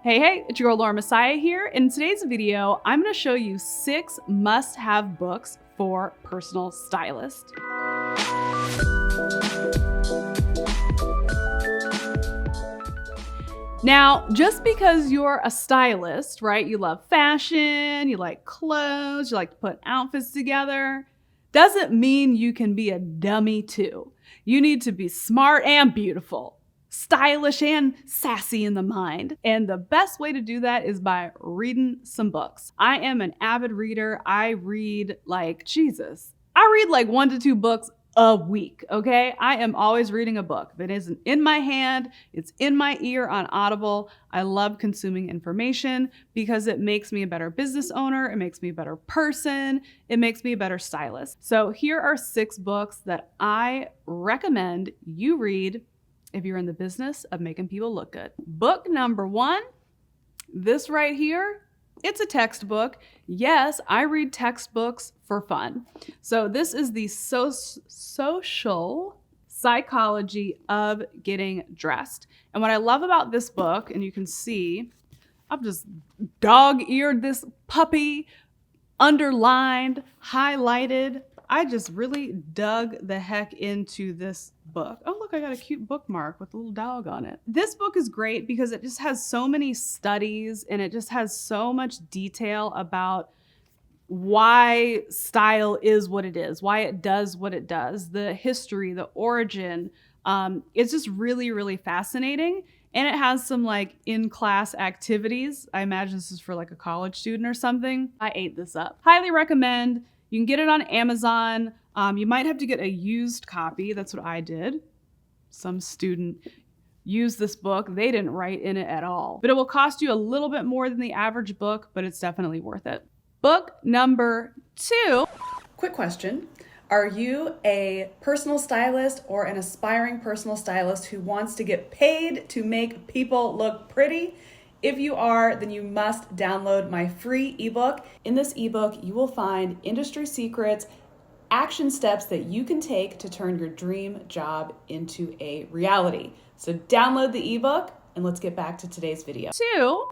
Hey, it's your girl Laura Messiah here. In today's video, I'm going to show you 6 must-have books for personal stylist. Now, just because you're a stylist, right? You love fashion, you like clothes, you like to put outfits together, doesn't mean you can be a dummy too. You need to be smart and beautiful, stylish and sassy in the mind. And the best way to do that is by reading some books. I am an avid reader. I read like Jesus. I read like 1 to 2 books a week, okay? I am always reading a book. If it isn't in my hand, it's in my ear on Audible. I love consuming information because it makes me a better business owner. It makes me a better person. It makes me a better stylist. So here are 6 books that I recommend you read if you're in the business of making people look good. Book number 1, this right here. It's a textbook. Yes, I read textbooks for fun. So this is the social psychology of getting dressed. And what I love about this book, and you can see, I've just dog-eared this puppy, underlined, highlighted. I just really dug the heck into this book. Oh, look, I got a cute bookmark with a little dog on it. This book is great because it just has so many studies and it just has so much detail about why style is what it is, why it does what it does, the history, the origin. It's just really, really fascinating. And it has some like in-class activities. I imagine this is for like a college student or something. I ate this up. Highly recommend. You can get it on Amazon. You might have to get a used copy. That's what I did. Some student used this book. They didn't write in it at all. But it will cost you a little bit more than the average book, but it's definitely worth it. Book number 2. Quick question. Are you a personal stylist or an aspiring personal stylist who wants to get paid to make people look pretty? If you are, then you must download my free ebook. In this ebook, you will find industry secrets, action steps that you can take to turn your dream job into a reality. So download the ebook and let's get back to today's video. 2,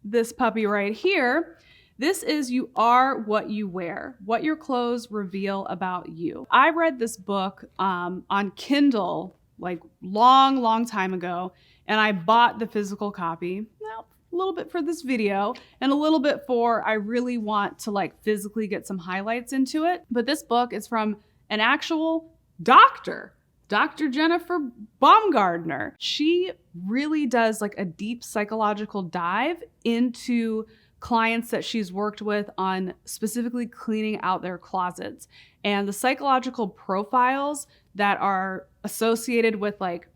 this puppy right here. This is You Are What You Wear, what your clothes reveal about you. I read this book on Kindle like long time ago, and I bought the physical copy. Now, a little bit for this video and a little bit for I really want to like physically get some highlights into it. But this book is from an actual doctor, Dr. Jennifer Baumgardner. She really does like a deep psychological dive into clients that she's worked with on specifically cleaning out their closets and the psychological profiles that are associated with like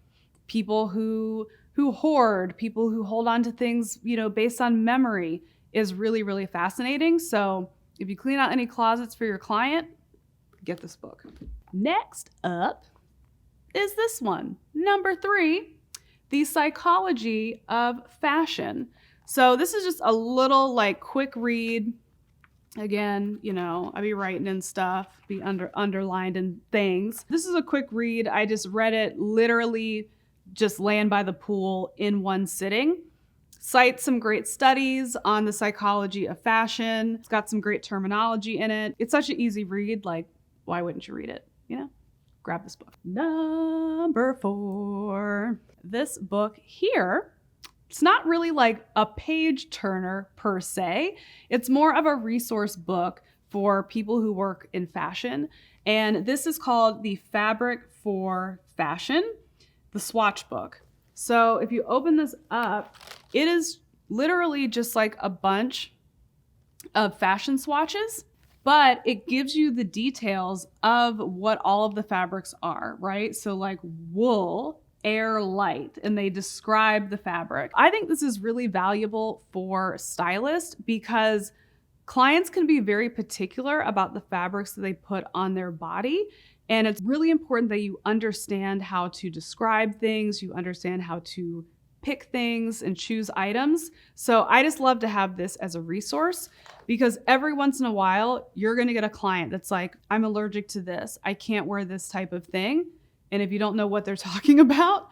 people who hoard, people who hold on to things, you know, based on memory is really, really fascinating. So if you clean out any closets for your client, get this book. Next up is this one. Number 3, The Psychology of Fashion. So this is just a little like quick read. Again, you know, I be writing and stuff, be underlined and things. This is a quick read. I just read it literally just laying by the pool in one sitting. Cites some great studies on the psychology of fashion. It's got some great terminology in it. It's such an easy read. Like, why wouldn't you read it? You know, grab this book. Number 4, this book here. It's not really like a page turner per se. It's more of a resource book for people who work in fashion. And this is called The Fabric for Fashion, the swatch book. So if you open this up, it is literally just like a bunch of fashion swatches, but it gives you the details of what all of the fabrics are, right? So like wool, air, light, and they describe the fabric. I think this is really valuable for stylists because clients can be very particular about the fabrics that they put on their body. And it's really important that you understand how to describe things, you understand how to pick things and choose items. So I just love to have this as a resource because every once in a while, you're gonna get a client that's like, I'm allergic to this. I can't wear this type of thing. And if you don't know what they're talking about,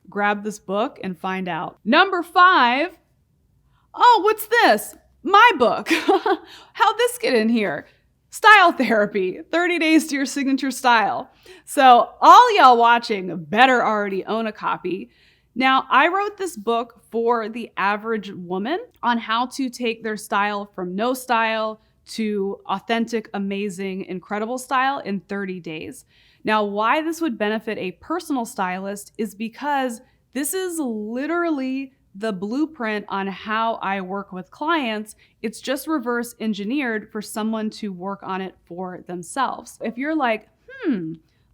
grab this book and find out. Number 5, Oh, what's this? My book. How'd this get in here? Style therapy, 30 days to your signature style. So all y'all watching better already own a copy. Now, I wrote this book for the average woman on how to take their style from no style to authentic, amazing, incredible style in 30 days. Now, why this would benefit a personal stylist is because this is literally the blueprint on how I work with clients. It's just reverse engineered for someone to work on it for themselves. If you're like,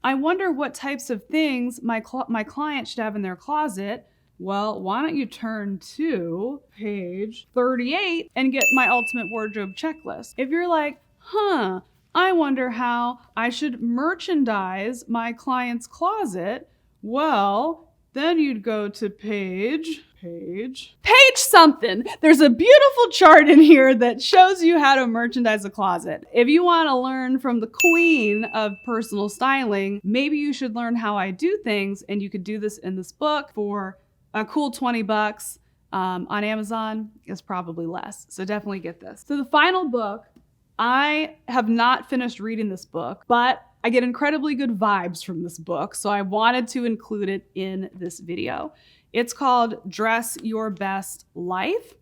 I wonder what types of things my client should have in their closet. Well, why don't you turn to page 38 and get my ultimate wardrobe checklist? If you're like, I wonder how I should merchandise my client's closet. Well, then you'd go to page something. There's a beautiful chart in here that shows you how to merchandise a closet. If you want to learn from the queen of personal styling, maybe you should learn how I do things, and you could do this in this book for a cool $20. On Amazon is probably less. So definitely get this. So the final book, I have not finished reading this book, but I get incredibly good vibes from this book, so I wanted to include it in this video. It's called Dress Your Best Life.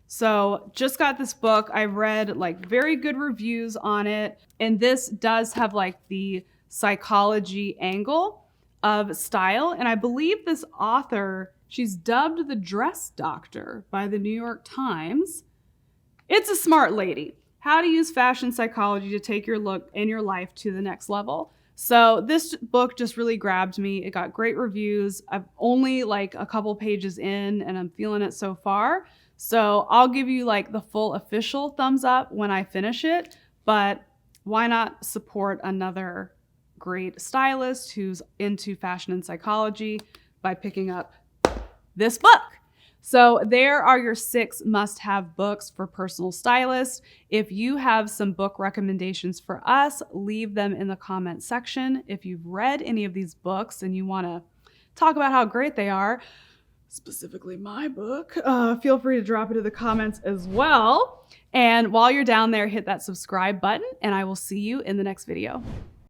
So just got this book. I read like very good reviews on it, and this does have like the psychology angle of style. And I believe this author, she's dubbed the dress doctor by the New York Times. It's a smart lady. How to use fashion psychology to take your look and your life to the next level. So this book just really grabbed me. It got great reviews. I'm only like a couple pages in and I'm feeling it so far. So I'll give you like the full official thumbs up when I finish it, but why not support another great stylist who's into fashion and psychology by picking up this book? So there are your 6 must-have books for personal stylists. If you have some book recommendations for us, leave them in the comment section. If you've read any of these books and you want to talk about how great they are, specifically my book, feel free to drop it in the comments as well. And while you're down there, hit that subscribe button, and I will see you in the next video.